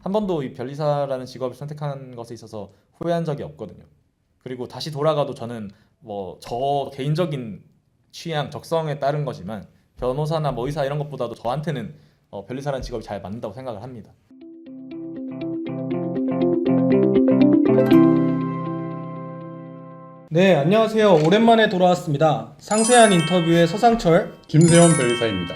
한 번도 이 변리사라는 직업을 선택한 것에 있어서 후회한 적이 없거든요. 그리고 다시 돌아가도 저는 뭐 저 개인적인 취향, 적성에 따른 거지만 변호사나 뭐 의사 이런 것보다도 저한테는 변리사라는 직업이 잘 맞는다고 생각을 합니다. 네, 안녕하세요. 오랜만에 돌아왔습니다. 상세한 인터뷰의 서상철. 김세원 변리사입니다.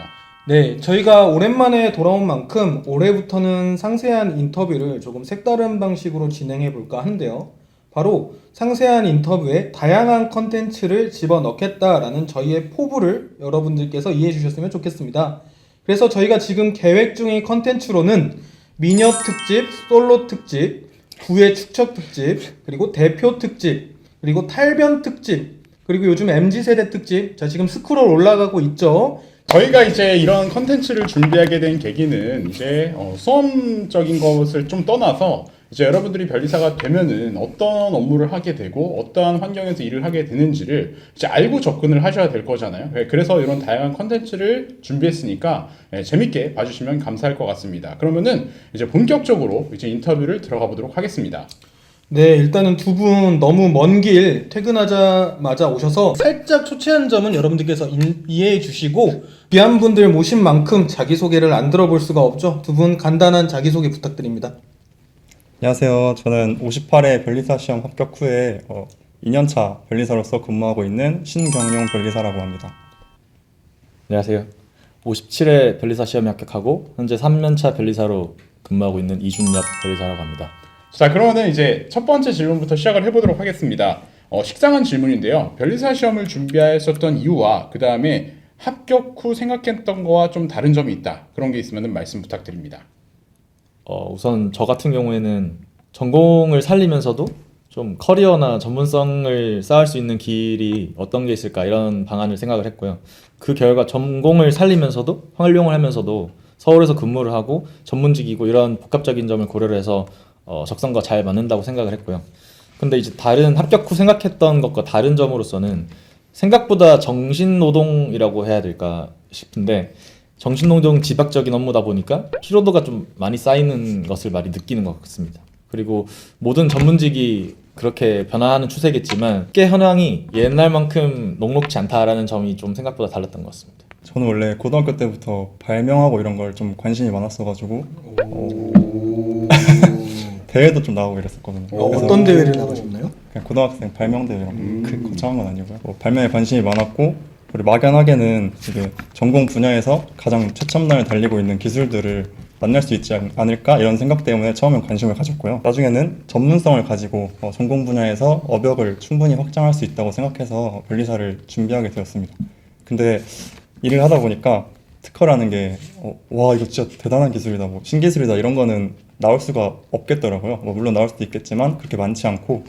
네, 저희가 오랜만에 돌아온 만큼 올해부터는 상세한 인터뷰를 조금 색다른 방식으로 진행해 볼까 하는데요. 바로 상세한 인터뷰에 다양한 컨텐츠를 집어넣겠다라는 저희의 포부를 여러분들께서 이해해 주셨으면 좋겠습니다. 그래서 저희가 지금 계획 중인 컨텐츠로는 미녀 특집, 솔로 특집, 부의 축척 특집, 그리고 대표 특집, 그리고 탈변 특집, 그리고 요즘 MZ세대 특집, 자 지금 스크롤 올라가고 있죠. 저희가 이제 이런 컨텐츠를 준비하게 된 계기는 이제 수험적인 것을 좀 떠나서 이제 여러분들이 변리사가 되면은 어떤 업무를 하게 되고 어떠한 환경에서 일을 하게 되는지를 이제 알고 접근을 하셔야 될 거잖아요. 그래서 이런 다양한 컨텐츠를 준비했으니까 재밌게 봐주시면 감사할 것 같습니다. 그러면은 이제 본격적으로 이제 인터뷰를 들어가 보도록 하겠습니다. 네, 일단은 두 분 너무 먼 길 퇴근하자마자 오셔서 살짝 초췌한 점은 여러분들께서 이해해 주시고 귀한 분들 모신 만큼 자기소개를 안 들어볼 수가 없죠. 두 분 간단한 자기소개 부탁드립니다. 안녕하세요. 저는 58회 변리사 시험 합격 후에 2년차 변리사로서 근무하고 있는 신경용 변리사라고 합니다. 안녕하세요. 57회 변리사 시험에 합격하고 현재 3년차 변리사로 근무하고 있는 이준엽 변리사라고 합니다. 자, 그러면 이제 첫 번째 질문부터 시작을 해보도록 하겠습니다. 식상한 질문인데요. 변리사 시험을 준비하셨던 이유와 그 다음에 합격 후 생각했던 거와 좀 다른 점이 있다. 그런 게 있으면 말씀 부탁드립니다. 우선 저 같은 경우에는 전공을 살리면서도 좀 커리어나 전문성을 쌓을 수 있는 길이 어떤 게 있을까 이런 방안을 생각을 했고요. 그 결과 전공을 살리면서도 활용을 하면서도 서울에서 근무를 하고 전문직이고 이런 복합적인 점을 고려를 해서 적성과 잘 맞는다고 생각을 했고요. 근데 이제 다른 합격 후 생각했던 것과 다른 점으로서는 생각보다 정신노동이라고 해야 될까 싶은데 정신노동 지박적인 업무다 보니까 피로도가 좀 많이 쌓이는 것을 많이 느끼는 것 같습니다. 그리고 모든 전문직이 그렇게 변화하는 추세겠지만 꽤 현황이 옛날만큼 녹록지 않다라는 점이 좀 생각보다 달랐던 것 같습니다. 저는 원래 고등학교 때부터 발명하고 이런 걸 좀 관심이 많았어가지고 대회도 좀 나가고 이랬었거든요. 그래서 어떤 대회를 나가셨나요? 그냥 고등학생 발명 대회 이런 거 거창한 건 아니고요. 발명에 관심이 많았고 그리고 막연하게는 이게 전공 분야에서 가장 최첨단을 달리고 있는 기술들을 만날 수 있지 않을까 이런 생각 때문에 처음엔 관심을 가졌고요. 나중에는 전문성을 가지고 전공 분야에서 업역을 충분히 확장할 수 있다고 생각해서 변리사를 준비하게 되었습니다. 근데 일을 하다 보니까 특허라는 게 와 이거 진짜 대단한 기술이다, 뭐 신기술이다 이런 거는 나올 수가 없겠더라고요. 물론 나올 수도 있겠지만 그렇게 많지 않고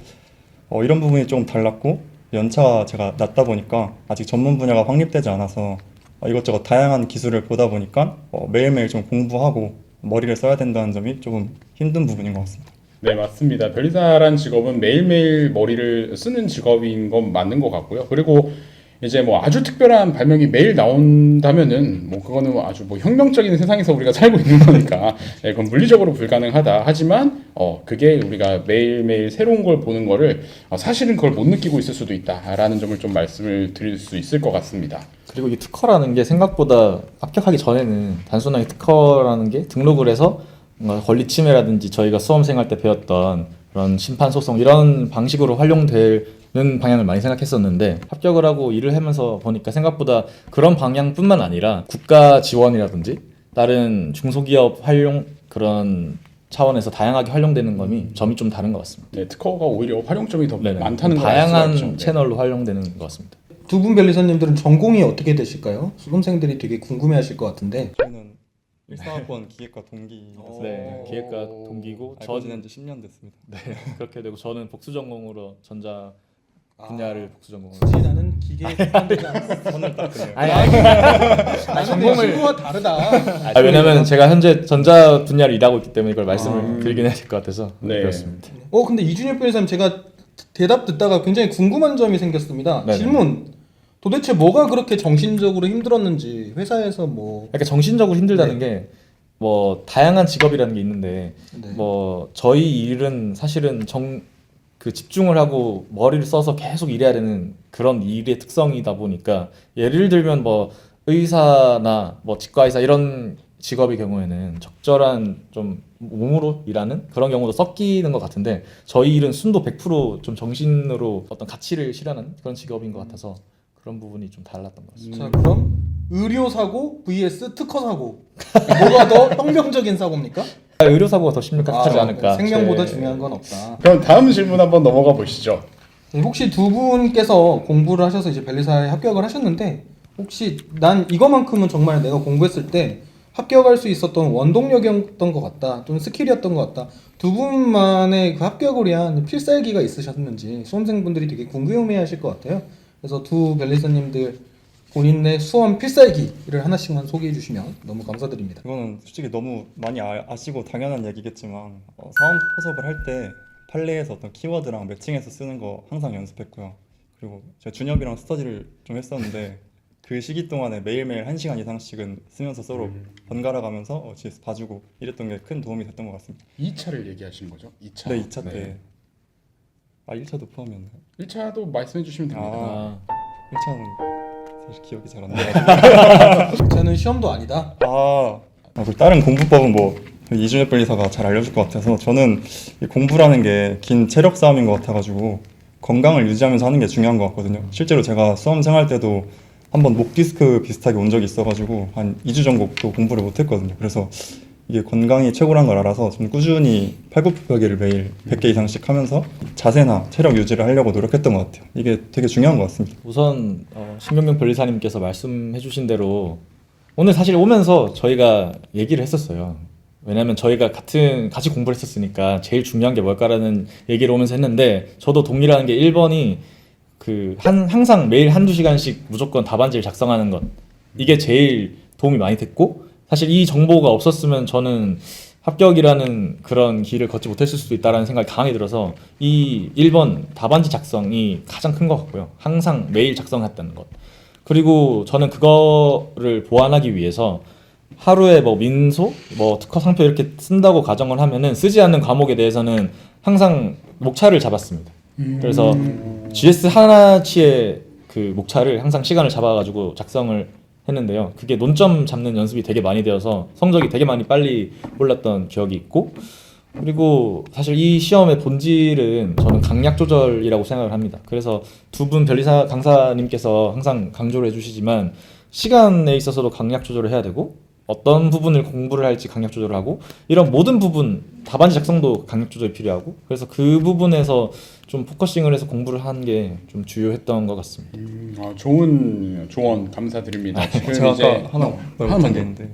이런 부분이 좀 달랐고 연차가 제가 낮다 보니까 아직 전문 분야가 확립되지 않아서 이것저것 다양한 기술을 보다 보니까 매일매일 좀 공부하고 머리를 써야 된다는 점이 조금 힘든 부분인 것 같습니다. 네, 맞습니다. 변리사란 직업은 매일매일 머리를 쓰는 직업인 건 맞는 것 같고요. 그리고 이제 뭐 아주 특별한 발명이 매일 나온다면은 뭐 그거는 아주 뭐 혁명적인 세상에서 우리가 살고 있는 거니까 그건 물리적으로 불가능하다. 하지만 그게 우리가 매일매일 새로운 걸 보는 거를 사실은 그걸 못 느끼고 있을 수도 있다라는 점을 좀 말씀을 드릴 수 있을 것 같습니다. 그리고 이 특허라는 게 생각보다 합격하기 전에는 단순하게 특허라는 게 등록을 해서 뭔가 권리 침해라든지 저희가 수험생 할 때 배웠던 그런 심판 소송 이런 방식으로 활용되는 방향을 많이 생각했었는데 합격을 하고 일을 하면서 보니까 생각보다 그런 방향뿐만 아니라 국가 지원이라든지 다른 중소기업 활용 그런 차원에서 다양하게 활용되는 점이 좀 다른 것 같습니다. 네, 특허가 오히려 활용점이 더 네네. 많다는 걸 다양한 알 수가 있죠. 채널로 활용되는 것 같습니다. 두 분 변리사님들은 전공이 어떻게 되실까요? 수험생들이 되게 궁금해하실 것 같은데. 저는 일사학번 기획과 동기. 네, 기획과 동기고 알고 지낸 지 10년 됐습니다. 네, 그렇게 되고 저는 복수 전공으로 전자 분야를 복수 전공으로. 굳이 나는 기계에 특화되지 않았어. 손을 딱 그네요. 나는 전공을- 내 친구와 다르다. 왜냐면 제가 현재 전자 분야를 일하고 있기 때문에 이걸 말씀을 드리긴 해야 될 것 같아서 네. 그렇습니다. 근데 이준엽 변호사님 제가 대답 듣다가 굉장히 궁금한 점이 생겼습니다. 네네. 질문. 도대체 뭐가 그렇게 정신적으로 힘들었는지 회사에서 뭐 그러니까 정신적으로 힘들다는 게 뭐 다양한 직업이라는 게 있는데 네. 뭐 저희 일은 사실은 그 집중을 하고 머리를 써서 계속 일해야 되는 그런 일의 특성이다 보니까 예를 들면 뭐 의사나 뭐 치과의사 이런 직업의 경우에는 적절한 좀 몸으로 일하는 그런 경우도 섞이는 것 같은데 저희 일은 순도 100%좀 정신으로 어떤 가치를 실현하는 그런 직업인 것 같아서 그런 부분이 좀 달랐던 것 같습니다. 자, 그럼 의료 사고 vs 특허 사고 뭐가 더 혁명적인 사고입니까? 의료 사고가 더 심각하지 않을까. 생명보다 제- 중요한 건 없다. 그럼 다음 질문 한번 넘어가 보시죠. 네, 혹시 두 분께서 공부를 하셔서 이제 벨리사에 합격을 하셨는데 혹시 난 이거만큼은 정말 내가 공부했을 때 합격할 수 있었던 원동력이었던 것 같다 또는 스킬이었던 것 같다 두 분만의 그 합격을 위한 필살기가 있으셨는지 수험생분들이 되게 궁금해하실 것 같아요. 그래서 두 벨리사님들 본인의 수험 필살기를 하나씩만 소개해 주시면 너무 감사드립니다. 이거는 솔직히 너무 많이 아시고 당연한 얘기겠지만 사원 포섭을 할 때 판례에서 어떤 키워드랑 매칭해서 쓰는 거 항상 연습했고요. 그리고 제가 준엽이랑 스터디를 좀 했었는데 그 시기 동안에 매일매일 1시간 이상씩은 쓰면서 서로 번갈아 가면서 GS 봐주고 이랬던 게 큰 도움이 됐던 것 같습니다. 2차를 얘기하시는 거죠? 2차. 네, 2차 때. 아, 1차도 포함이었나요? 1차도 말씀해 주시면 됩니다. 아, 1차는 사실 기억이 잘 안 나요. 저는 시험도 아니다. 그리고 다른 공부법은 뭐 이준엽 변리사가 잘 알려줄 것 같아서 저는 이 공부라는 게 긴 체력 싸움인 것 같아가지고 건강을 유지하면서 하는 게 중요한 것 같거든요. 실제로 제가 수험 생활 때도 한번 목 디스크 비슷하게 온 적이 있어가지고 한 2주 정도 공부를 못했거든요. 그래서 이게 건강이 최고란 걸 알아서 좀 꾸준히 팔굽혀펴기를 매일 100개 이상씩 하면서 자세나 체력 유지를 하려고 노력했던 것 같아요. 이게 되게 중요한 것 같습니다. 우선 신경경 변리사님께서 말씀해주신 대로 오늘 사실 오면서 저희가 얘기를 했었어요. 왜냐하면 저희가 같이 공부를 했었으니까 제일 중요한 게 뭘까라는 얘기를 오면서 했는데 저도 동일한 게 1번이 항상 매일 한두 시간씩 무조건 답안지를 작성하는 것 이게 제일 도움이 많이 됐고 사실 이 정보가 없었으면 저는 합격이라는 그런 길을 걷지 못했을 수도 있다는 생각이 강하게 들어서 이 1번 답안지 작성이 가장 큰 것 같고요. 항상 매일 작성했다는 것. 그리고 저는 그거를 보완하기 위해서 하루에 뭐 민소, 뭐 특허 상표 이렇게 쓴다고 가정을 하면은 쓰지 않는 과목에 대해서는 항상 목차를 잡았습니다. 그래서 GS 하나치의 그 목차를 항상 시간을 잡아가지고 작성을 했는데요. 그게 논점 잡는 연습이 되게 많이 되어서 성적이 되게 많이 빨리 올랐던 기억이 있고 그리고 사실 이 시험의 본질은 저는 강약 조절이라고 생각을 합니다. 그래서 두 분 변리사 강사님께서 항상 강조를 해주시지만 시간에 있어서도 강약 조절을 해야 되고 어떤 부분을 공부를 할지 강약 조절을 하고 이런 모든 부분 답안지 작성도 강약 조절이 필요하고 그래서 그 부분에서 좀 포커싱을 해서 공부를 하는 게 좀 주요했던 것 같습니다. 좋은 조언 감사드립니다. 지금 제가 이제 아까 하나 하나만 게 있는데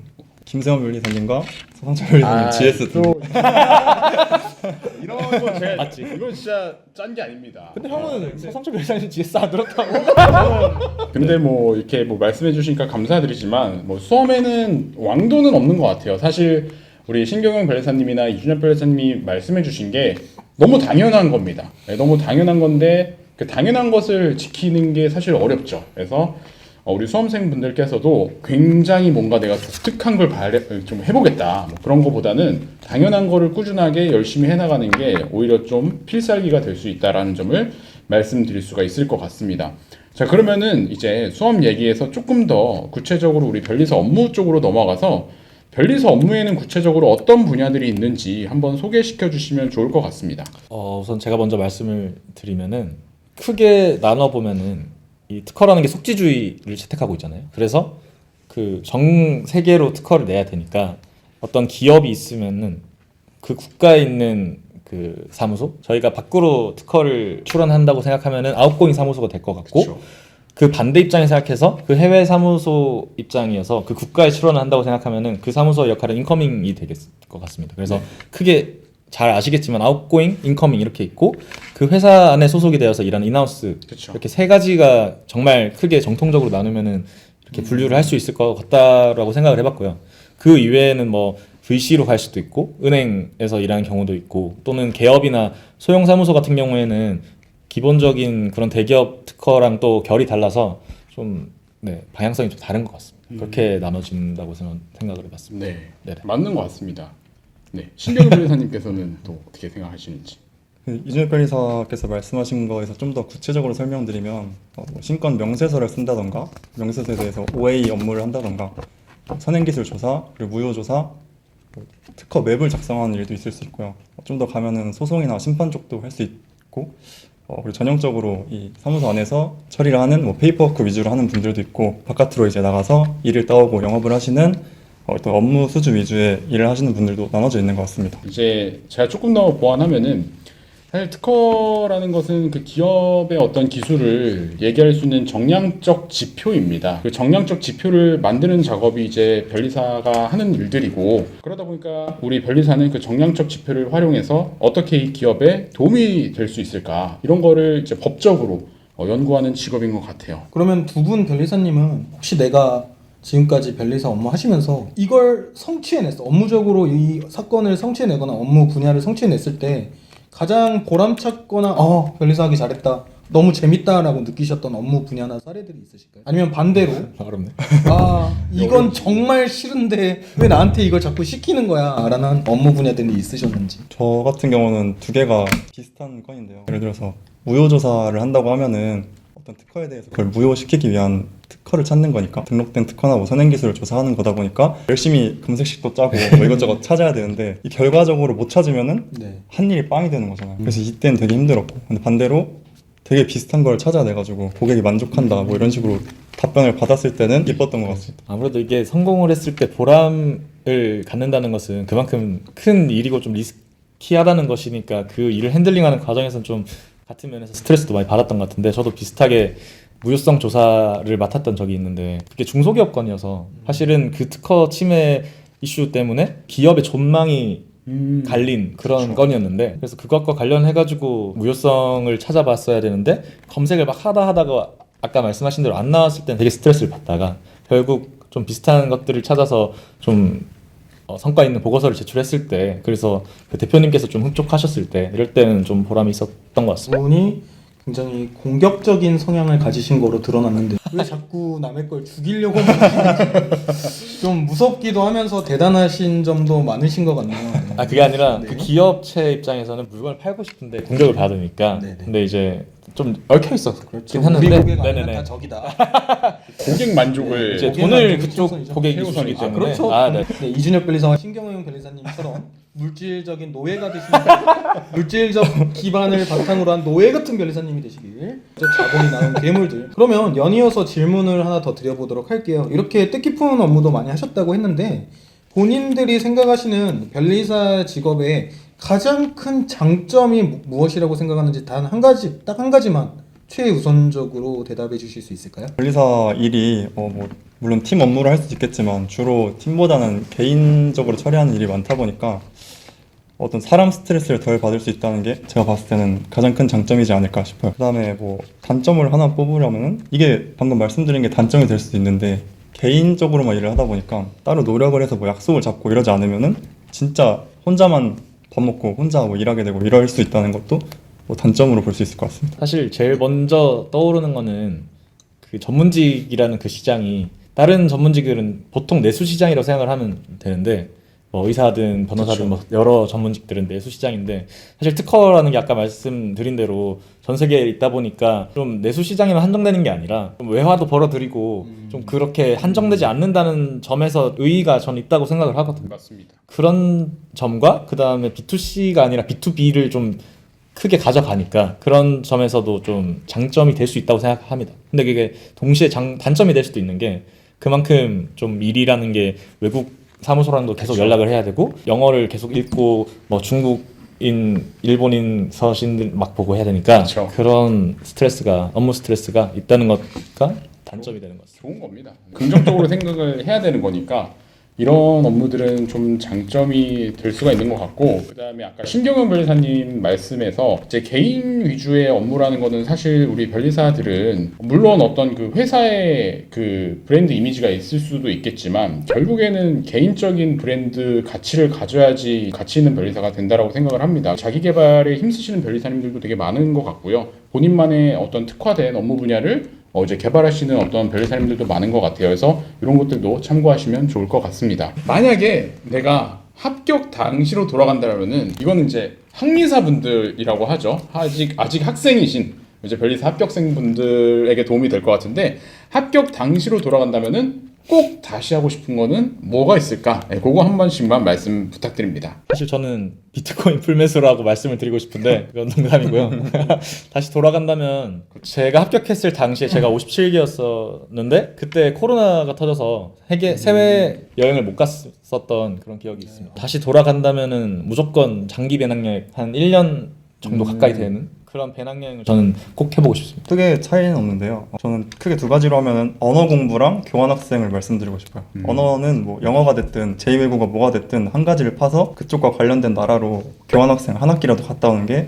김세원 변리사님과 서상철 변리사님 GS 또 이런 거 제가 맞지? 이건 진짜 짠 게 아닙니다. 근데 형은 서상철 변리사님 GS 안 들었다고? 근데 뭐 이렇게 뭐 말씀해 주시니까 감사드리지만 뭐 수험에는 왕도는 없는 것 같아요. 사실 우리 신경영 변호사님이나 이준엽 변호사님이 말씀해 주신 게 너무 당연한 겁니다. 네, 너무 당연한 건데 그 당연한 것을 지키는 게 사실 어렵죠. 그래서 우리 수험생분들께서도 굉장히 뭔가 내가 독특한 걸 좀 해보겠다 뭐 그런 거보다는 당연한 거를 꾸준하게 열심히 해나가는 게 오히려 좀 필살기가 될 수 있다라는 점을 말씀드릴 수가 있을 것 같습니다. 자, 그러면은 이제 수험 얘기에서 조금 더 구체적으로 우리 변리사 업무 쪽으로 넘어가서 변리사 업무에는 구체적으로 어떤 분야들이 있는지 한번 소개시켜 주시면 좋을 것 같습니다. 우선 제가 먼저 말씀을 드리면은 크게 나눠 보면은 이 특허라는 게 속지주의를 채택하고 있잖아요. 그래서 그 전 세계로 특허를 내야 되니까 어떤 기업이 있으면은 그 국가에 있는 그 사무소 저희가 밖으로 특허를 출원한다고 생각하면은 아웃고잉 사무소가 될 것 같고 그쵸. 그 반대 입장에 생각해서 그 해외 사무소 입장이어서 그 국가에 출원을 한다고 생각하면은 그 사무소의 역할은 인커밍이 되겠 것 같습니다. 그래서 크게 잘 아시겠지만 아웃고잉, 인커밍 이렇게 있고 그 회사 안에 소속이 되어서 일하는 인하우스 그쵸. 이렇게 세 가지가 정말 크게 정통적으로 나누면은 이렇게 분류를 할 수 있을 것 같다라고 생각을 해봤고요. 그 이외에는 뭐 VC로 갈 수도 있고 은행에서 일하는 경우도 있고 또는 개업이나 소형 사무소 같은 경우에는 기본적인 그런 대기업 특허랑 또 결이 달라서 좀 방향성이 좀 다른 것 같습니다. 그렇게 나눠진다고 생각을 해봤습니다. 네, 네네. 맞는 것 같습니다. 네, 신경훈 변호사님께서는 또 어떻게 생각하시는지. 이준혁 변리사께서 말씀하신 거에서 좀 더 구체적으로 설명드리면 뭐 신권 명세서를 쓴다던가 명세서에 대해서 OA 업무를 한다던가 선행기술 조사 그리고 무효 조사 뭐 특허 맵을 작성하는 일도 있을 수 있고요. 좀 더 가면은 소송이나 심판 쪽도 할 수 있고 그리고 전형적으로 이 사무소 안에서 처리를 하는 뭐 페이퍼워크 위주로 하는 분들도 있고 바깥으로 이제 나가서 일을 따오고 영업을 하시는 또 업무 수주 위주의 일을 하시는 분들도 나눠져 있는 것 같습니다. 이제 제가 조금 더 보완하면은 사실 특허라는 것은 그 기업의 어떤 기술을 얘기할 수 있는 정량적 지표입니다. 그 정량적 지표를 만드는 작업이 이제 변리사가 하는 일들이고 그러다 보니까 우리 변리사는 그 정량적 지표를 활용해서 어떻게 이 기업에 도움이 될 수 있을까 이런 거를 이제 법적으로 연구하는 직업인 것 같아요. 그러면 두 분 변리사님은 혹시 내가 지금까지 변리사 업무 하시면서 이걸 성취해냈어. 업무적으로 이 사건을 성취해내거나 업무 분야를 성취해냈을 때 가장 보람찼거나 변리사 하기 잘했다. 너무 재밌다라고 느끼셨던 업무 분야나 사례들이 있으실까요? 아니면 반대로 어렵네. 이건 정말 싫은데 왜 나한테 이걸 자꾸 시키는 거야 라는 업무 분야들이 있으셨는지. 저 같은 경우는 두 개가 비슷한 건인데요. 예를 들어서 무효조사를 한다고 하면은 어떤 특허에 대해서 그걸 무효시키기 위한 특허를 찾는 거니까 등록된 특허나 뭐 선행기술을 조사하는 거다 보니까 열심히 검색식도 짜고 뭐 이것저것 찾아야 되는데 이 결과적으로 못 찾으면은 네. 한 일이 빵이 되는 거잖아요. 그래서 이때는 되게 힘들었고 근데 반대로 되게 비슷한 걸 찾아내가지고 고객이 만족한다 뭐 이런 식으로 답변을 받았을 때는 기뻤던 것 같습니다. 아무래도 이게 성공을 했을 때 보람을 갖는다는 것은 그만큼 큰 일이고 좀 리스키하다는 것이니까 그 일을 핸들링하는 과정에서는 좀 같은 면에서 스트레스도 많이 받았던 것 같은데 저도 비슷하게 무효성 조사를 맡았던 적이 있는데 그게 중소기업 건이어서 사실은 그 특허 침해 이슈 때문에 기업의 존망이 갈린 그런 그렇죠. 건이었는데 그래서 그것과 관련해가지고 무효성을 찾아봤어야 되는데 검색을 막 하다가 아까 말씀하신 대로 안 나왔을 때는 되게 스트레스를 받다가 결국 좀 비슷한 것들을 찾아서 좀 성과 있는 보고서를 제출했을 때 그래서 그 대표님께서 좀 흡족하셨을 때 이럴 때는 좀 보람이 있었던 것 같습니다. 분이 굉장히 공격적인 성향을 가지신 거로 드러났는데 왜 자꾸 남의 걸 죽이려고 하시는지 좀 무섭기도 하면서 대단하신 점도 많으신 것 같네요. 네. 아 그게 아니라 네. 그 기업체 입장에서는 물건을 팔고 싶은데 공격을 받으니까 네네. 근데 이제 좀 얽혀 있었긴 그렇죠. 했는데 우리 고객 아니면 네네네. 다 적이다. 고객 만족을 이제 고객 돈을 만족이 그쪽 최우선이죠. 고객이 최우선이죠. 주시기 때문에 그렇죠. 네. 네, 이준혁 변리사와 신경영 변리사님처럼 물질적인 노예가 되시는 물질적 기반을 바탕으로 한 노예 같은 변리사님이 되시길 자본이 나온 괴물들. 그러면 연이어서 질문을 하나 더 드려보도록 할게요. 이렇게 뜻깊은 업무도 많이 하셨다고 했는데 본인들이 생각하시는 변리사 직업의 가장 큰 장점이 무엇이라고 생각하는지 단 한 가지, 딱 한 가지만 최우선적으로 대답해 주실 수 있을까요? 변리사 일이 뭐 물론 팀 업무를 할 수도 있겠지만 주로 팀보다는 개인적으로 처리하는 일이 많다 보니까 어떤 사람 스트레스를 덜 받을 수 있다는 게 제가 봤을 때는 가장 큰 장점이지 않을까 싶어요. 그다음에 뭐 단점을 하나 뽑으려면은 이게 방금 말씀드린 게 단점이 될 수도 있는데 개인적으로만 일을 하다 보니까 따로 노력을 해서 뭐 약속을 잡고 이러지 않으면은 진짜 혼자만 밥 먹고 혼자 뭐 일하게 되고 이럴 수 있다는 것도 뭐 단점으로 볼 수 있을 것 같습니다. 사실 제일 먼저 떠오르는 거는 그 전문직이라는 그 시장이 다른 전문직들은 보통 내수 시장이라고 생각을 하면 되는데 뭐 의사든 변호사든 뭐 여러 전문직들은 내수 시장인데 사실 특허라는 게 아까 말씀드린 대로 전 세계에 있다 보니까 좀 내수 시장에만 한정되는 게 아니라 좀 외화도 벌어들이고 좀 그렇게 한정되지 않는다는 점에서 의의가 저는 있다고 생각을 하거든요. 맞습니다. 그런 점과 그 다음에 B2C가 아니라 B2B를 좀 크게 가져가니까 그런 점에서도 좀 장점이 될 수 있다고 생각합니다. 근데 그게 동시에 단점이 될 수도 있는 게 그만큼 좀 일이라는 게 외국 사무소랑도 계속 그렇죠. 연락을 해야 되고 영어를 계속 읽고 뭐 중국인, 일본인 서신들 막 보고 해야 되니까 그렇죠. 그런 스트레스가 업무 스트레스가 있다는 것과 단점이 되는 것 같습니다. 좋은 겁니다. 긍정적으로 생각을 해야 되는 거니까 이런 업무들은 좀 장점이 될 수가 있는 것 같고 그다음에 아까 신경영 변리사님 말씀에서 이제 개인 위주의 업무라는 거는 사실 우리 변리사들은 물론 어떤 그 회사의 그 브랜드 이미지가 있을 수도 있겠지만 결국에는 개인적인 브랜드 가치를 가져야지 가치 있는 변리사가 된다라고 생각을 합니다. 자기 개발에 힘쓰시는 변리사님들도 되게 많은 것 같고요. 본인만의 어떤 특화된 업무 분야를 이제 개발하시는 어떤 변리사님들도 많은 것 같아요. 그래서 이런 것들도 참고하시면 좋을 것 같습니다. 만약에 내가 합격 당시로 돌아간다면은 이거는 이제 학리사분들이라고 하죠. 아직 학생이신 이제 변리사 합격생분들에게 도움이 될 것 같은데 합격 당시로 돌아간다면은 꼭 다시 하고 싶은 거는 뭐가 있을까? 네, 그거 한 번씩만 말씀 부탁드립니다. 사실 저는 비트코인 풀매수라고 말씀을 드리고 싶은데 그건 농담이고요. 다시 돌아간다면 제가 합격했을 당시에 제가 57기였었는데 그때 코로나가 터져서 해외 여행을 못 갔었던 그런 기억이 있습니다. 다시 돌아간다면은 무조건 장기 배낭여행 한 1년 정도 가까이 되는 그런 배낭여행을 저는 꼭 해보고 싶습니다. 크게 차이는 없는데요. 저는 크게 두 가지로 하면은 언어 공부랑 교환학생을 말씀드리고 싶어요. 언어는 뭐 영어가 됐든 제2외국어 뭐가 됐든 한 가지를 파서 그쪽과 관련된 나라로 교환학생 한 학기라도 갔다 오는 게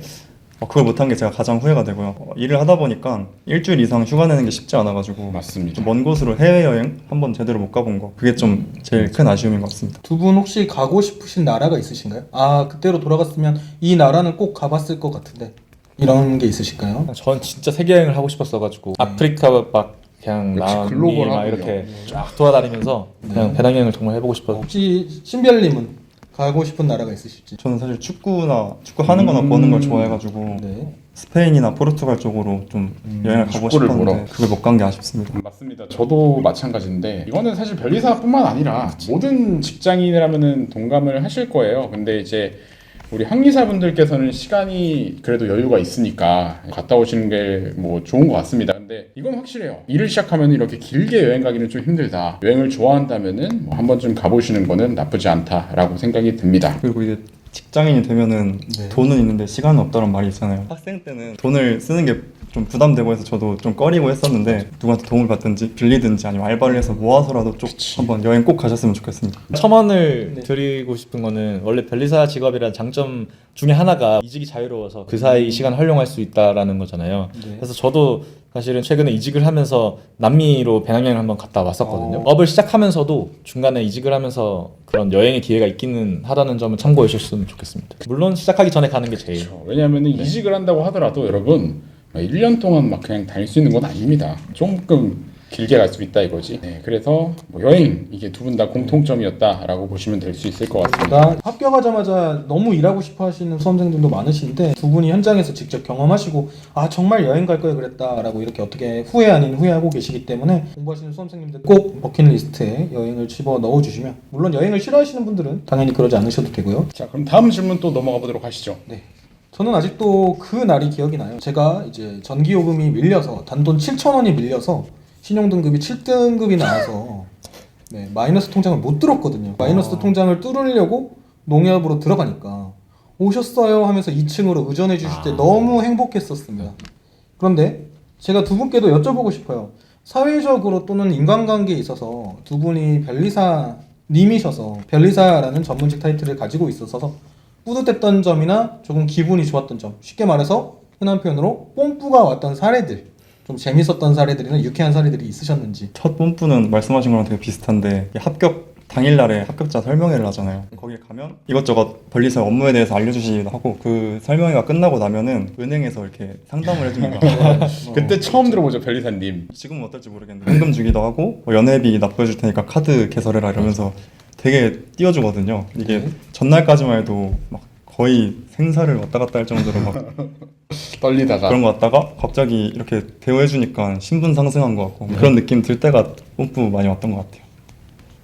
그걸 못한 게 제가 가장 후회가 되고요. 일을 하다 보니까 일주일 이상 휴가 내는 게 쉽지 않아가지고 맞습니다. 좀 먼 곳으로 해외여행 한번 제대로 못 가본 거 그게 좀 제일 큰 아쉬움인 것 같습니다. 두 분 혹시 가고 싶으신 나라가 있으신가요? 아, 그때로 돌아갔으면 이 나라는 꼭 가봤을 것 같은데 이런 게 있으실까요? 전 진짜 세계 여행을 하고 싶었어가지고 아프리카 막 그냥 역시 남미 막 글로벌하군요. 이렇게 쫙 돌아다니면서 그냥 배낭여행을 정말 해보고 싶어요. 혹시 신별님은 가고 싶은 나라가 있으실지? 저는 사실 축구 하는 거나 보는 걸 좋아해가지고 네. 스페인이나 포르투갈 쪽으로 좀 여행을 가고 축구를 싶었는데 보러. 그걸 못 간 게 아쉽습니다. 맞습니다. 저도 마찬가지인데 이거는 사실 변리사뿐만 아니라 모든 직장인이라면은 동감을 하실 거예요. 근데 이제 우리 학리사분들께서는 시간이 그래도 여유가 있으니까 갔다 오시는 게 뭐 좋은 것 같습니다. 근데 이건 확실해요. 일을 시작하면 이렇게 길게 여행 가기는 좀 힘들다. 여행을 좋아한다면은 뭐 한 번쯤 가보시는 거는 나쁘지 않다라고 생각이 듭니다. 그리고 이게 직장인이 되면은 네. 돈은 있는데 시간은 없다는 말이 있잖아요. 학생 때는 돈을 쓰는 게 좀 부담되고 해서 저도 좀 꺼리고 했었는데 누구한테 도움을 받든지 빌리든지 아니면 알바를 해서 모아서라도 쭉 한번 여행 꼭 가셨으면 좋겠습니다. 첨언을 네. 드리고 싶은 거는 원래 변리사 직업이라는 장점 중에 하나가 이직이 자유로워서 그 사이 시간 활용할 수 있다라는 거잖아요. 네. 그래서 저도 사실은 최근에 이직을 하면서 남미로 배낭여행을 한번 갔다 왔었거든요. 어. 업을 시작하면서도 중간에 이직을 하면서 그런 여행의 기회가 있기는 하다는 점을 참고해 주셨으면 좋겠습니다. 물론 시작하기 전에 가는 게 제일. 그렇죠. 왜냐하면 이직을 한다고 하더라도 여러분 1년 동안 막 그냥 다닐 수 있는 건 아닙니다. 조금 길게 갈 수 있다 이거지. 네, 그래서 뭐 여행 이게 두 분 다 공통점이었다라고 보시면 될 수 있을 것 같습니다. 나 합격하자마자 너무 일하고 싶어 하시는 수험생들도 많으신데 두 분이 현장에서 직접 경험하시고 아 정말 여행 갈 걸 그랬다라고 이렇게 어떻게 후회 아닌 후회하고 계시기 때문에 공부하시는 수험생님들 꼭 버킷리스트에 여행을 집어 넣어주시면 물론 여행을 싫어하시는 분들은 당연히 그러지 않으셔도 되고요. 자, 그럼 다음 질문 또 넘어가 보도록 하시죠. 네. 저는 아직도 그 날이 기억이 나요. 제가 이제 전기요금이 밀려서 단돈 7,000원이 밀려서 신용등급이 7등급이 나와서 네, 마이너스 통장을 못 뚫었거든요. 마이너스 통장을 뚫으려고 농협으로 들어가니까 오셨어요 하면서 2층으로 의전해 주실 때 너무 행복했었습니다. 그런데 제가 두 분께도 여쭤보고 싶어요. 사회적으로 또는 인간관계에 있어서 두 분이 변리사님이셔서 변리사라는 전문직 타이틀을 가지고 있어서 뿌듯했던 점이나 조금 기분이 좋았던 점, 쉽게 말해서 흔한 표현으로 뽐뿌가 왔던 사례들, 좀 재밌었던 사례들이나 유쾌한 사례들이 있으셨는지. 첫 뽐뿌는 말씀하신 거랑 되게 비슷한데 합격 당일날에 합격자 설명회를 하잖아요. 거기에 가면 이것저것 변리사 업무에 대해서 알려주시기도 하고 그 설명회가 끝나고 나면은 은행에서 이렇게 상담을 해줍니다. 그때 처음 들어보죠, 변리사님. 지금은 어떨지 모르겠는데 현금 주기도 하고 뭐 연회비 납부해줄 테니까 카드 개설해라 이러면서 되게 띄워주거든요. 이게 네. 전날까지만 해도 막 거의 생사를 왔다 갔다 할 정도로 막 떨리다가. 그런 거 같다가 갑자기 이렇게 대우해주니까 신분 상승한 것 같고 그런 느낌 들 때가 뽐뿌 많이 왔던 것 같아요.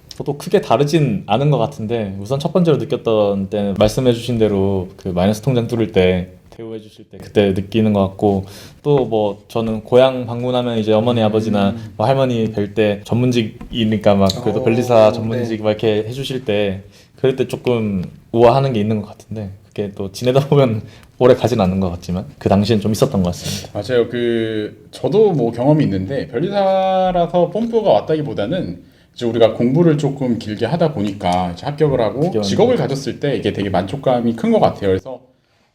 저도 크게 다르진 않은 것 같은데 우선 첫 번째로 느꼈던 때는 말씀해주신 대로 그 마이너스 통장 뚫을 때 대우해 주실 때 그때 느끼는 것 같고 또 뭐 저는 고향 방문하면 이제 어머니 아버지나 뭐 할머니 뵐 때 전문직이니까 막 그래도 변리사 전문직 네. 막 이렇게 해주실 때 그럴 때 조금 우아하는 게 있는 것 같은데 그게 또 지내다 보면 오래 가진 않는 것 같지만 그 당시엔 좀 있었던 것 같습니다. 맞아요. 저도 뭐 경험이 있는데 변리사라서 뽐뿌가 왔다기보다는 이제 우리가 공부를 조금 길게 하다 보니까 이제 합격을 하고 직업을 가졌을 때 이게 되게 만족감이 큰 것 같아요. 그래서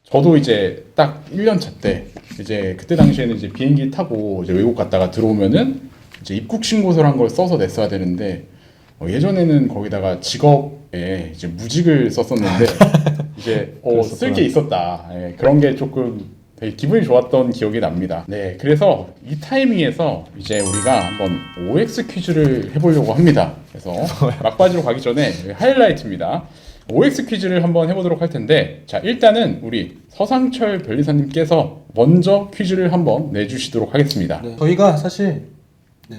저도 이제 딱 1년 차 때 이제 그때 당시에는 이제 비행기 타고 이제 외국 갔다가 들어오면은 이제 입국 신고서를 한 걸 써서 냈어야 되는데 예전에는 거기다가 직업에 이제 무직을 썼었는데 이제 쓸 게 있었다. 예, 그런 게 조금 되게 기분이 좋았던 기억이 납니다. 네, 그래서 이 타이밍에서 이제 우리가 한번 OX 퀴즈를 해보려고 합니다. 그래서 막바지로 가기 전에 하이라이트입니다. OX 퀴즈를 한번 해보도록 할 텐데, 자, 일단은 우리 서상철 변리사님께서 먼저 퀴즈를 한번 내주시도록 하겠습니다. 네, 저희가 사실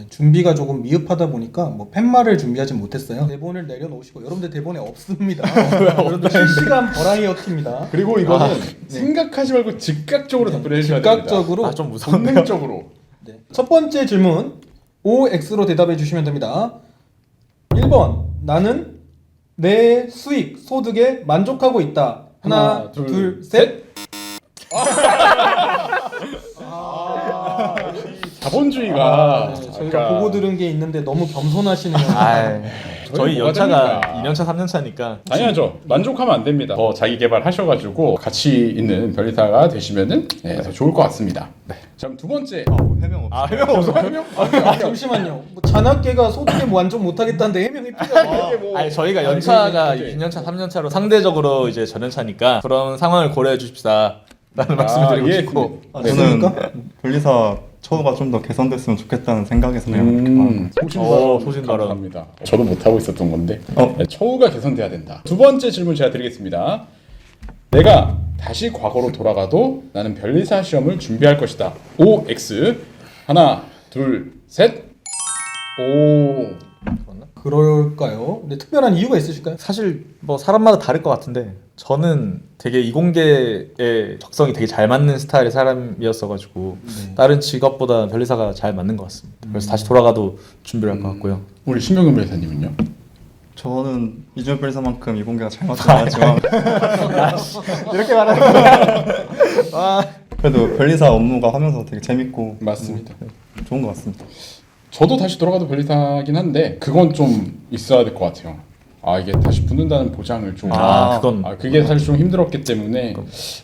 준비가 조금 미흡하다 보니까 뭐 팻말을 준비하지 못했어요. 대본을 내려놓으시고 여러분들 대본에 없습니다. 여러분들 실시간 버라이어티입니다. 그리고 이거는 생각하지 말고 즉각적으로 답변을 해주셔야 됩니다. 즉각적으로 좀 무서운데요? 본능적으로. 네. 첫 번째 질문 OX로 대답해 주시면 됩니다. 1번 나는 내 수익, 소득에 만족하고 있다. 하나, 둘, 셋. 자본주의가 저희가 보고 들은 게 있는데 너무 겸손하시네요. 저희 뭐가 연차가 됩니까? 2년차 3년차니까 당연하죠. 만족하면 안 됩니다. 더 자기 개발하셔가지고 가치 있는 변리사가 되시면은 더 좋을 것 같습니다. 네. 자, 그럼 두 번째. 해명 없어. 해명 없어. 해명? 잠시만요. 뭐 잔학계가 소득에 만족 못하겠다는데 해명이 필요해요. 아니 저희가 연차가 아니, 그게- 2년차 3년차로 상대적으로 이제 전연차니까 그런 상황을 고려해 주십사 라는 말씀을 드리고 싶고 저는 변리사 처우가 좀 더 개선됐으면 좋겠다는 생각에서 그냥 소신 발언. 감사합니다. 저도 못하고 있었던 건데 어. 네, 처우가 개선돼야 된다. 두 번째 질문 제가 드리겠습니다. 내가 다시 과거로 돌아가도 나는 변리사 시험을 준비할 것이다. OX. 하나, 둘, 셋. 오. 그럴까요? 근데 특별한 이유가 있으실까요? 사실 뭐 사람마다 다를 것 같은데 저는 되게 이공계의 적성이 되게 잘 맞는 스타일의 사람이었어가지고 다른 직업보다 변리사가 잘 맞는 것 같습니다. 그래서 다시 돌아가도 준비를 할 것 같고요. 우리 신경현 변리사님은요? 저는 이준혁 변리사만큼 이공계가 잘 맞지 않았지만 이렇게 말하는 거야. 그래도 변리사 업무가 하면서 되게 재밌고 맞습니다. 좋은 것 같습니다. 저도 다시 돌아가도 변리사긴 한데 그건 좀 있어야 될 것 같아요. 아, 이게 다시 붙는다는 보장을 좀. 그게 사실 좀 힘들었기 때문에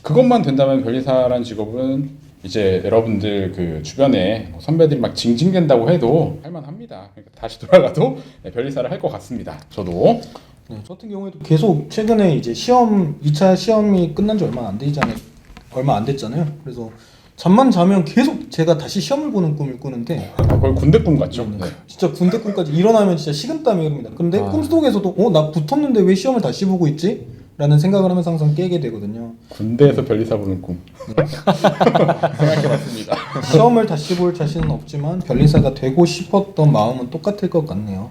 그것만 된다면 변리사란 직업은 이제 여러분들 그 주변에 뭐 선배들이 막 징징댄다고 해도 할만합니다. 그러니까 다시 돌아가도 변리사를 할 것 같습니다. 저도. 네, 저 같은 경우에도 계속 최근에 이제 2차 시험이 끝난 지 얼마 안 됐잖아요. 그래서 잠만 자면 계속 제가 다시 시험을 보는 꿈을 꾸는데 거의 군대 꿈 같죠? 네. 진짜 군대 꿈까지 일어나면 진짜 식은땀이 흐릅니다. 그런데 꿈속에서도 나 붙었는데 왜 시험을 다시 보고 있지? 라는 생각을 하면서 항상 깨게 되거든요. 군대에서 변리사 보는 꿈. 생각해봤습니다. 시험을 다시 볼 자신은 없지만 변리사가 되고 싶었던 마음은 똑같을 것 같네요.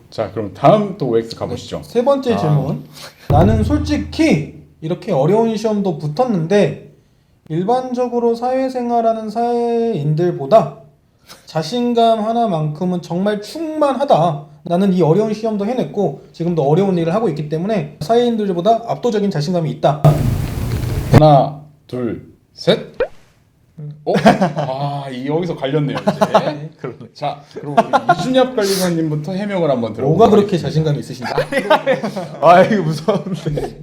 자, 그럼 다음 또 OX 가보시죠. 세 번째 질문. 나는 솔직히 이렇게 어려운 시험도 붙었는데 일반적으로 사회생활하는 사회인들보다 자신감 하나만큼은 정말 충만하다. 나는 이 어려운 시험도 해냈고 지금도 어려운 일을 하고 있기 때문에 사회인들보다 압도적인 자신감이 있다. 하나, 둘, 셋. 여기서 갈렸네요 이제. 자, 그럼 우리 이준엽 관리사님부터 해명을 한번 들어보도록 뭐가 그렇게 하겠습니다. 자신감이 있으신가? 이거 무서운데.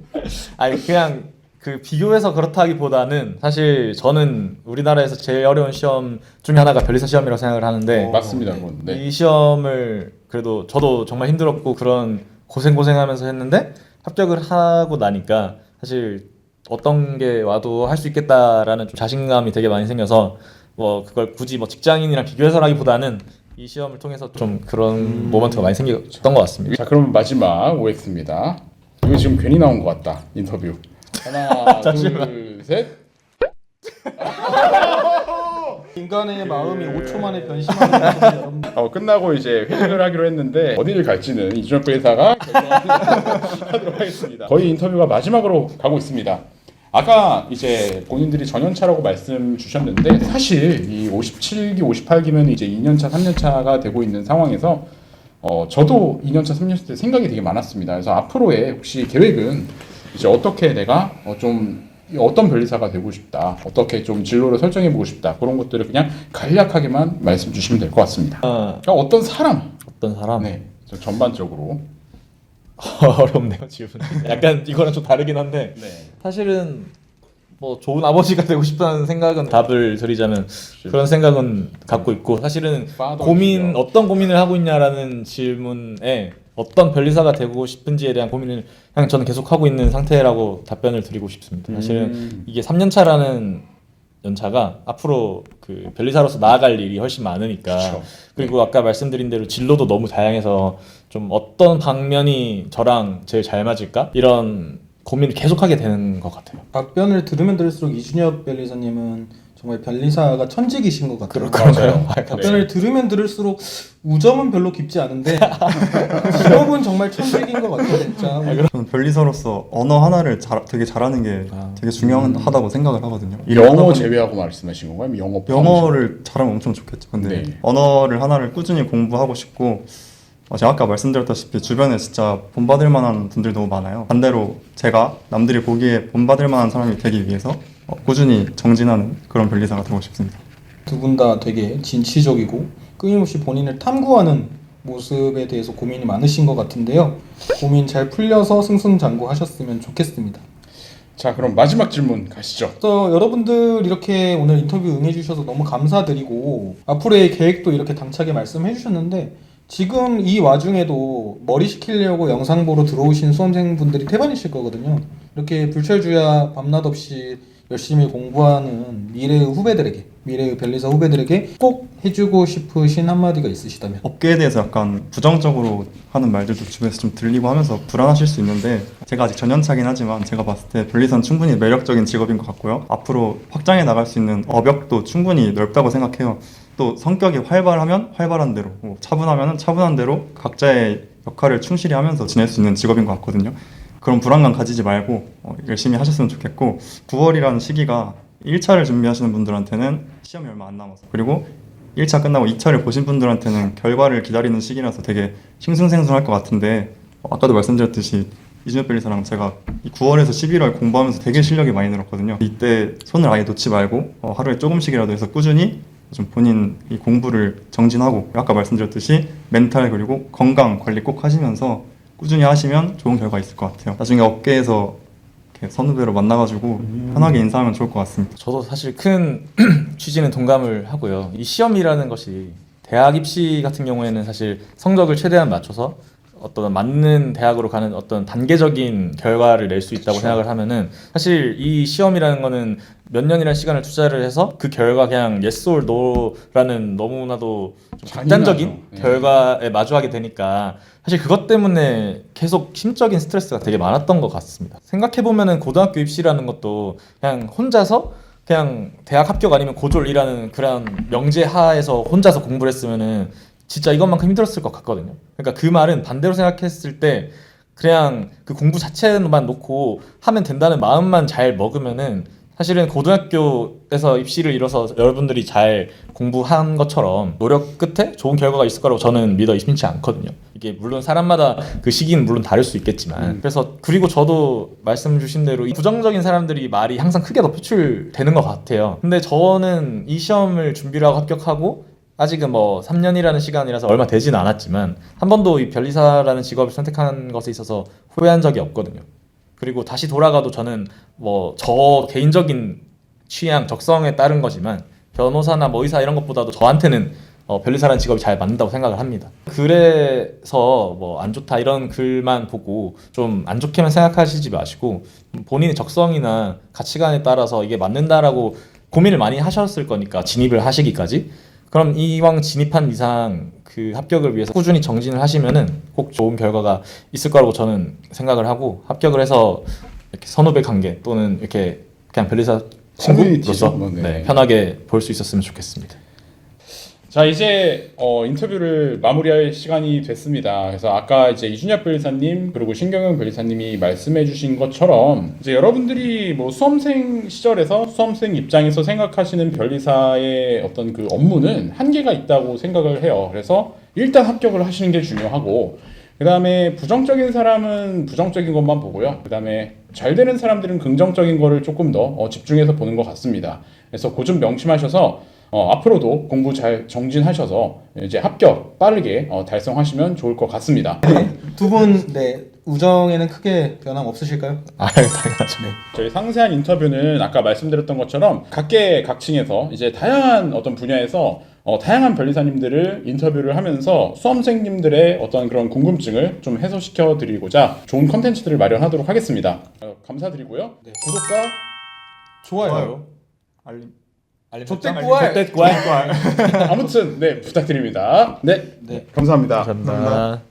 그냥 그 비교해서 그렇다기보다는 사실 저는 우리나라에서 제일 어려운 시험 중에 하나가 변리사 시험이라고 생각을 하는데 맞습니다, 그건. 네. 이 시험을 그래도 저도 정말 힘들었고 그런 고생하면서 했는데 합격을 하고 나니까 사실 어떤 게 와도 할 수 있겠다라는 좀 자신감이 되게 많이 생겨서 뭐 그걸 굳이 뭐 직장인이랑 비교해서라기보다는 이 시험을 통해서 좀 그런 모먼트가 많이 생겼던 것 같습니다. 자, 그럼 마지막 OX입니다. 이거 지금 괜히 나온 것 같다, 인터뷰. 하나, 둘, 셋. 인간의 마음이 5초 만에 변심하는 것을 여러분들 끝나고 이제 회식을 하기로 했는데 어디를 갈지는 이준혁 변리사가 결정하도록 하겠습니다. 거의 인터뷰가 마지막으로 가고 있습니다. 아까 이제 본인들이 전연차라고 말씀 주셨는데 사실 이 57기, 58기면 이제 2년차, 3년차가 되고 있는 상황에서 저도 2년차, 3년차 때 생각이 되게 많았습니다. 그래서 앞으로의 혹시 계획은 이제 어떻게 내가 좀 어떤 변리사가 되고 싶다, 어떻게 좀 진로를 설정해 보고 싶다, 그런 것들을 그냥 간략하게만 말씀 주시면 될 것 같습니다. 그러니까 어떤 사람, 네, 저 전반적으로. 어렵네요 질문. 약간 이거랑 좀 다르긴 한데 네. 사실은 뭐 좋은 아버지가 되고 싶다는 생각은 답을 드리자면 그런 생각은 갖고 있고 사실은 어떤 고민을 하고 있냐라는 질문에 어떤 변리사가 되고 싶은지에 대한 고민을 그냥 저는 계속 하고 있는 상태라고 답변을 드리고 싶습니다. 사실은 이게 3년차라는 연차가 앞으로 그 변리사로서 나아갈 일이 훨씬 많으니까 그쵸. 그리고 아까 말씀드린 대로 진로도 너무 다양해서 좀 어떤 방면이 저랑 제일 잘 맞을까 이런 고민을 계속하게 되는 것 같아요. 답변을 들으면 들을수록 이준엽 변리사님은 정말 변리사가 천직이신 것 같아요. 그런가요? 답변을 들으면 들을수록 우정은 별로 깊지 않은데 직업은 정말 천직인 것 같아요, 진짜. 저는 변리사로서 언어 하나를 되게 잘하는 게 되게 중요하다고 생각을 하거든요. 일을 하다 영어 보니 제외하고 말씀하신 건가요? 아니면 영어 영어를 잘하면 엄청 좋겠죠. 근데 네. 언어를 하나를 꾸준히 공부하고 싶고 제가 아까 말씀드렸다시피 주변에 진짜 본받을 만한 분들 너무 많아요. 반대로 제가 남들이 보기에 본받을 만한 사람이 되기 위해서 꾸준히 정진하는 그런 변리사가 되고 싶습니다. 두 분 다 되게 진취적이고 끊임없이 본인을 탐구하는 모습에 대해서 고민이 많으신 것 같은데요. 고민 잘 풀려서 승승장구하셨으면 좋겠습니다. 자, 그럼 마지막 질문 가시죠. 그래서 여러분들 이렇게 오늘 인터뷰 응해주셔서 너무 감사드리고 앞으로의 계획도 이렇게 당차게 말씀해 주셨는데 지금 이 와중에도 머리 식히려고 영상 보러 들어오신 수험생분들이 태반이실 거거든요. 이렇게 불철주야 밤낮 없이 열심히 공부하는 미래의 후배들에게, 미래의 변리사 후배들에게 꼭 해주고 싶으신 한마디가 있으시다면? 업계에 대해서 약간 부정적으로 하는 말들도 주변에서 좀 들리고 하면서 불안하실 수 있는데 제가 아직 전연차긴 하지만 제가 봤을 때 변리사는 충분히 매력적인 직업인 것 같고요. 앞으로 확장해 나갈 수 있는 업역도 충분히 넓다고 생각해요. 또 성격이 활발하면 활발한 대로, 차분하면 차분한 대로 각자의 역할을 충실히 하면서 지낼 수 있는 직업인 것 같거든요. 그런 불안감 가지지 말고 열심히 하셨으면 좋겠고 9월이라는 시기가 1차를 준비하시는 분들한테는 시험이 얼마 안 남아서 그리고 1차 끝나고 2차를 보신 분들한테는 결과를 기다리는 시기라서 되게 싱숭생숭할 것 같은데 아까도 말씀드렸듯이 이준엽 변리사랑 제가 9월에서 11월 공부하면서 되게 실력이 많이 늘었거든요. 이때 손을 아예 놓지 말고 하루에 조금씩이라도 해서 꾸준히 좀 본인 이 공부를 정진하고 아까 말씀드렸듯이 멘탈 그리고 건강 관리 꼭 하시면서 꾸준히 하시면 좋은 결과 있을 것 같아요. 나중에 업계에서 이렇게 선후배로 만나가지고 편하게 인사하면 좋을 것 같습니다. 저도 사실 큰 취지는 동감을 하고요. 이 시험이라는 것이 대학 입시 같은 경우에는 사실 성적을 최대한 맞춰서 어떤 맞는 대학으로 가는 어떤 단계적인 결과를 낼 수 있다고 생각을 하면은 사실 이 시험이라는 거는 몇 년이라는 시간을 투자를 해서 그 결과 그냥 yes or no라는 너무나도 좀 극단적인 네. 결과에 마주하게 되니까 사실 그것 때문에 계속 심적인 스트레스가 되게 많았던 것 같습니다. 생각해보면은 고등학교 입시라는 것도 그냥 혼자서 그냥 대학 합격 아니면 고졸이라는 그런 명제 하에서 혼자서 공부를 했으면은 진짜 이것만큼 힘들었을 것 같거든요. 그러니까 그 말은 반대로 생각했을 때 그냥 그 공부 자체만 놓고 하면 된다는 마음만 잘 먹으면은 사실은 고등학교에서 입시를 이뤄서 여러분들이 잘 공부한 것처럼 노력 끝에 좋은 결과가 있을 거라고 저는 믿어 의심치 않거든요. 이게 물론 사람마다 그 시기는 물론 다를 수 있겠지만 그래서 그리고 저도 말씀 주신 대로 이 부정적인 사람들이 말이 항상 크게 더 표출되는 것 같아요. 근데 저는 이 시험을 준비를 하고 합격하고 아직은 뭐 3년이라는 시간이라서 얼마 되지는 않았지만 한 번도 이 변리사라는 직업을 선택한 것에 있어서 후회한 적이 없거든요. 그리고 다시 돌아가도 저는 뭐 저 개인적인 취향, 적성에 따른 거지만 변호사나 뭐 의사 이런 것보다도 저한테는 변리사라는 직업이 잘 맞는다고 생각을 합니다. 그래서 뭐 안 좋다 이런 글만 보고 좀 안 좋게만 생각하시지 마시고 본인의 적성이나 가치관에 따라서 이게 맞는다라고 고민을 많이 하셨을 거니까 진입을 하시기까지 그럼 이왕 진입한 이상 그 합격을 위해서 꾸준히 정진을 하시면은 꼭 좋은 결과가 있을 거라고 저는 생각을 하고 합격을 해서 이렇게 선후배 관계 또는 이렇게 그냥 변리사 친구로서 커뮤니티죠. 네, 편하게 볼 수 있었으면 좋겠습니다. 자, 이제 인터뷰를 마무리할 시간이 됐습니다. 그래서 아까 이제 이준엽 변리사님 그리고 신경영 변리사님이 말씀해주신 것처럼 이제 여러분들이 뭐 수험생 시절에서 수험생 입장에서 생각하시는 변리사의 어떤 그 업무는 한계가 있다고 생각을 해요. 그래서 일단 합격을 하시는 게 중요하고 그 다음에 부정적인 사람은 부정적인 것만 보고요. 그 다음에 잘 되는 사람들은 긍정적인 거를 조금 더 집중해서 보는 것 같습니다. 그래서 그 점 명심하셔서 앞으로도 공부 잘 정진하셔서 이제 합격 빠르게 달성하시면 좋을 것 같습니다. 두 분 우정에는 크게 변함 없으실까요? 아, 당연하죠. 저희 상세한 인터뷰는 아까 말씀드렸던 것처럼 각계각층에서 이제 다양한 어떤 분야에서 다양한 변리사님들을 인터뷰를 하면서 수험생님들의 어떤 그런 궁금증을 좀 해소시켜 드리고자 좋은 컨텐츠들을 마련하도록 하겠습니다. 감사드리고요. 구독과 좋아요. 알림 조태꾸알. 조태꾸알. 아무튼 네 부탁드립니다. 네, 네. 감사합니다. 감사합니다.